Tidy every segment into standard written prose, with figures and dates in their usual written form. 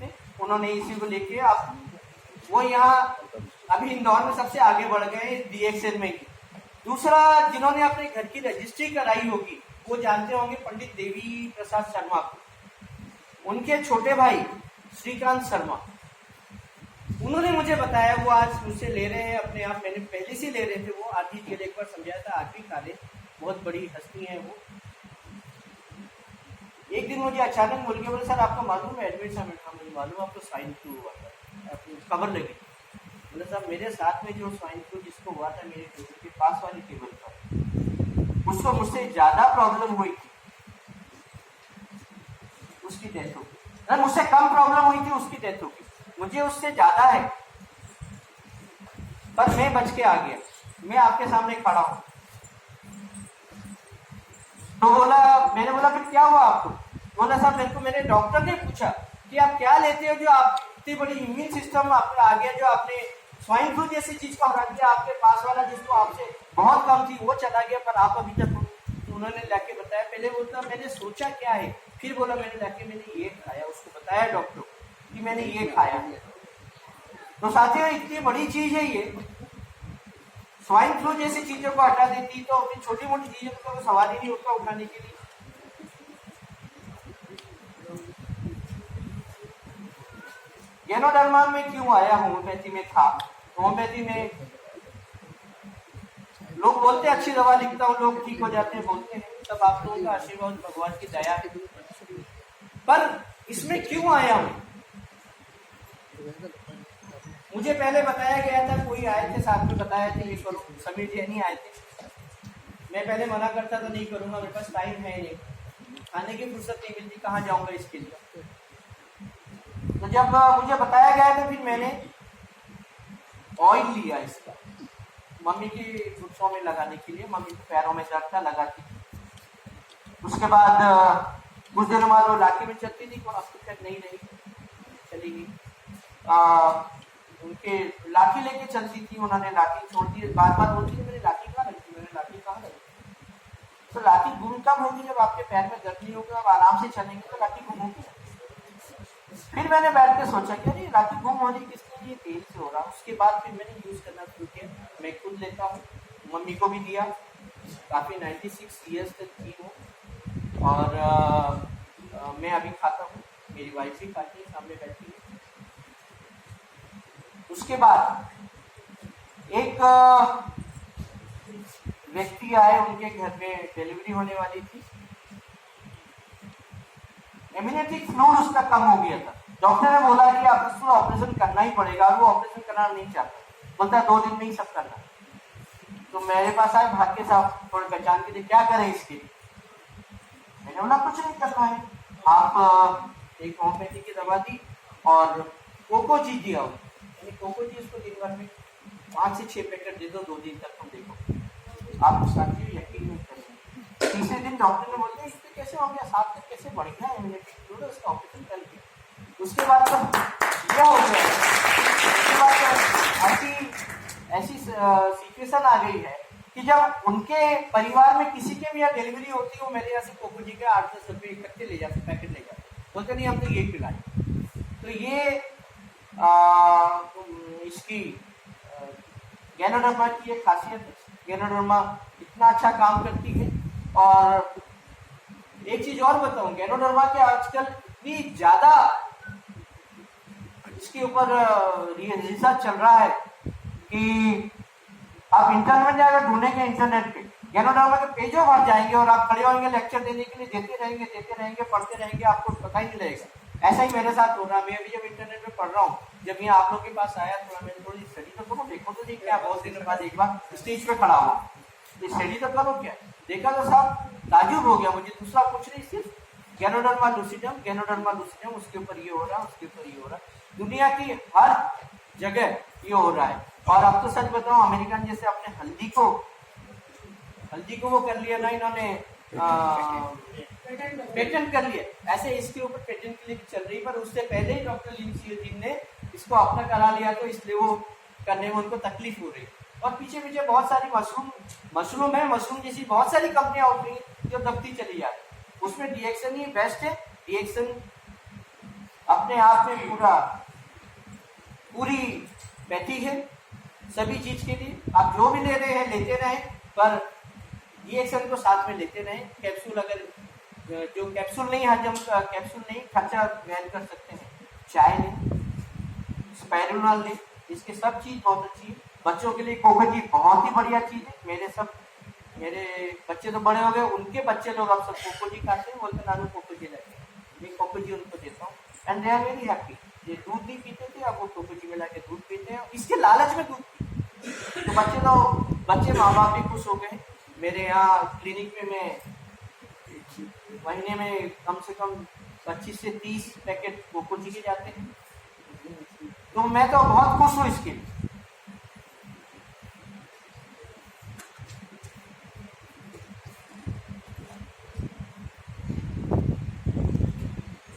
थे, उन्होंने इसी को लेके आप वो यहाँ अभी इंदौर में सबसे आगे बढ़ गए DXN में। दूसरा, जिन्होंने अपने घर की रजिस्ट्री कराई होगी वो जानते होंगे पंडित देवी प्रसाद शर्मा को। उनके छोटे भाई श्रीकांत शर्मा, उन्होंने मुझे बताया, वो आज मुझसे ले रहे हैं अपने आप, मैंने पहले से ले रहे थे वो, आज ही एक बार समझाया था, आज भी खा ले, बहुत बड़ी हस्ती है वो। एक दिन मुझे अचानक बोल के बोले सर आपको मालूम है एडमिट साहब, मुझे मालूम आपको स्वाइन फ्लू हुआ था, खबर लगी। बोले साहब मेरे साथ में जो स्वाइन फ्लू जिसको हुआ था मेरे टेबल के पास वाली टेबल पर, उसको मुझसे ज्यादा प्रॉब्लम हुई थी, उसकी डेथ हो गई। मुझसे कम प्रॉब्लम हुई थी, उसकी डेथ हो गई, मुझे उससे ज्यादा है, पर मैं बच के आ गया, मैं आपके सामने खड़ा हूं। तो बोला, मैंने बोला फिर क्या हुआ आपको? बोला साहब मेरे को, मेरे डॉक्टर ने पूछा कि आप क्या लेते हो जो आप इतनी बड़ी इम्यून सिस्टम आपका आ गया, जो आपने स्वाइन फ्लू जैसी चीज को हरा दिया, आपके पास वाला जिसको आपसे बहुत कम थी वो चला गया, पर आप अभी तक। तो उन्होंने लाके बताया, पहले बोलता मैंने सोचा क्या है, फिर बोला मैंने लाके मैंने ये खाया, उसको बताया डॉक्टर कि मैंने ये खाया। तो साथियों इतनी बड़ी चीज है ये, स्वाइन फ्लू जैसी चीजों को हटा देती, तो अपनी छोटी मोटी चीजों को तो सवाल ही नहीं उठता उठाने के लिए। गैनोडर्मा में क्यों आया, होम्योपैथी में था, होम्योपैथी में लोग बोलते हैं अच्छी दवा लिखता हूँ लोग ठीक हो जाते हैं, बोलते हैं, तब आप लोगों का आशीर्वाद भगवान की दया है। पर इसमें क्यों आया हूं? मुझे पहले बताया गया था, कोई आए थे साथ में बताया थे ये करो, समीर जी नहीं आए थे, मैं पहले मना करता था नहीं करूंगा, मेरे पास टाइम है नहीं, खाने की फुर्सत नहीं मिलती, कहाँ जाऊंगा इसके लिए। तो जब मुझे बताया गया था, फिर मैंने ऑयल लिया इसका, मम्मी की घुटनों में लगाने के लिए, मम्मी के पैरों में दर्द था, लगाती। उसके बाद कुछ दिनों बाद वो लाठी में चलती थी, अब तक नहीं रही, चली गई। उनके लाठी लेके चलती थी, उन्होंने लाठी छोड़ दी, बार बार बोलती थी मेरी लाठी कहाँ रखी, मैंने लाठी कहाँ रखी। तो लाठी गुम कब होगी, जब आपके पैर में दर्द नहीं होगा, आप आराम से चलेंगे तो लाठी गुम होगी। फिर मैंने बैठ के सोचा कि अरे लाठी गुम होने किसके लिए, तेल से हो रहा। उसके बाद फिर मैंने यूज करना शुरू किया, मैं खुद लेता हूँ, मम्मी को भी दिया, काफी 96 ईयर्स तक की हूँ, और मैं अभी खाता हूँ, मेरी वाइफ भी खाती है, सामने बैठी है। उसके बाद एक व्यक्ति आए, उनके घर में डिलीवरी होने वाली थी, इम्यूनिटी फ्लूइड उसका कम हो गया था, डॉक्टर ने बोला कि आप उसको ऑपरेशन करना ही पड़ेगा, और वो ऑपरेशन करना नहीं चाहता, बोलता 2 दिन में ही सब करना। तो मेरे पास आए भाग्य साहब, थोड़ी पहचान के लिए, क्या करें इसके लिए? मैंने बोला कुछ नहीं करना है, आप एक होम्योपैथी की दवा दी और कोको जी दिया, कोको जी उसको दिन भर में 5 से 6 पैकेट दे दो, 2 दिन तक, तुम देखो आप साथी यकीन नहीं करेंगे। तीसरे दिन डॉक्टर ने बोलते इस पे कैसे हो गया, 7 तक कैसे बढ़ गया इम्यूनिटी फ्लूइड, उसका ऑपरेशन कर दिया। उसके बाद तो क्या हो गया, उसके बाद ऐसी सिचुएशन आ गई है कि जब उनके परिवार में किसी के भी यहाँ डिलीवरी होती है, वो मेरे यहाँ से कोको जी के 8-10 रुपये इकट्ठे ले जाते, पैकेट ले जाते, बोलते नहीं हम तो ये पिलाए। तो ये इसकी गैनोडर्मा की एक खासियत है, गैनोडर्मा इतना अच्छा काम करती है। और एक चीज और बताऊं, गैनोडर्मा के आजकल इतनी ज्यादा इसके ऊपर रिसर्च चल रहा है कि आप इंटरनेट में अगर ढूंढेंगे, इंटरनेट पे गैनोडर्मा के पेजों भर जाएंगे, और आप खड़े होंगे लेक्चर देने के लिए, देते रहेंगे, पढ़ते रहेंगे, आपको पता ही नहीं लगेगा। ऐसा ही मेरे साथ हो रहा है, मैं अभी जब इंटरनेट में पढ़ रहा हूँ, जब यहाँ आप लोग के पास आया, थोड़ा मैंने थोड़ी स्टडी तो करो, देखो तो क्या, बहुत दिनों बाद एक बार स्टेज पे खड़ा हुआ, स्टडी तो करो क्या, देखा तो साहब ताजुब हो गया मुझे, दूसरा कुछ नहीं, सिर्फ गैनोडर्मा लूसिडम, उसके ऊपर ये हो रहा है, उसके ऊपर ये हो रहा है, दुनिया की हर जगह ये हो रहा है। और अब तो सच बताऊं, अमेरिकन जैसे अपने हल्दी को वो कर लिया ना इन्होंने, पेटेंट कर लिया, ऐसे इसके ऊपर पेटेंट के लिए चल रही, पर उससे पहले ही डॉक्टर लिन ने इसको अपना करा लिया, तो इसलिए वो करने में उनको तकलीफ हो रही। और पीछे बहुत सारी मशरूम जैसी बहुत सारी कंपनियां उठ रही जो दबती चली जाती, उसमें DXN ही बेस्ट है। DXN अपने आप में पूरी बैठी है सभी चीज के लिए। आप जो भी ले रहे हैं लेते रहें, पर रिएक्शन को साथ में लेते रहें। कैप्सूल अगर जो कैप्सूल नहीं हजम कैप्सूल नहीं खर्चा ग्रहण कर सकते हैं, चाय लें, स्पाइरुलिना लें, इसके सब चीज बहुत अच्छी है। बच्चों के लिए कोकोजी बहुत ही बढ़िया चीज है। मेरे बच्चे तो बड़े हो गए, उनके बच्चे लोग अब सब कोकोजी खाते हैं, बोलते नानू कोकोजी लाते हैं, मैं कोकोजी उनको देता हूँ and they are very happy. ये दूध नहीं पीते थे, अब वो कोकोजी मिला के दूध पीते हैं, इसके लालच में दूध पीते। तो बच्चे माँ बाप भी खुश हो गए। मेरे यहाँ क्लिनिक में मैं महीने में कम से कम 25 से 30 पैकेट कोकोजी के जाते हैं, तो मैं तो बहुत खुश हूँ इसके लिए।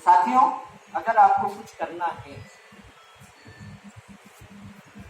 साथियों, अगर आपको कुछ करना है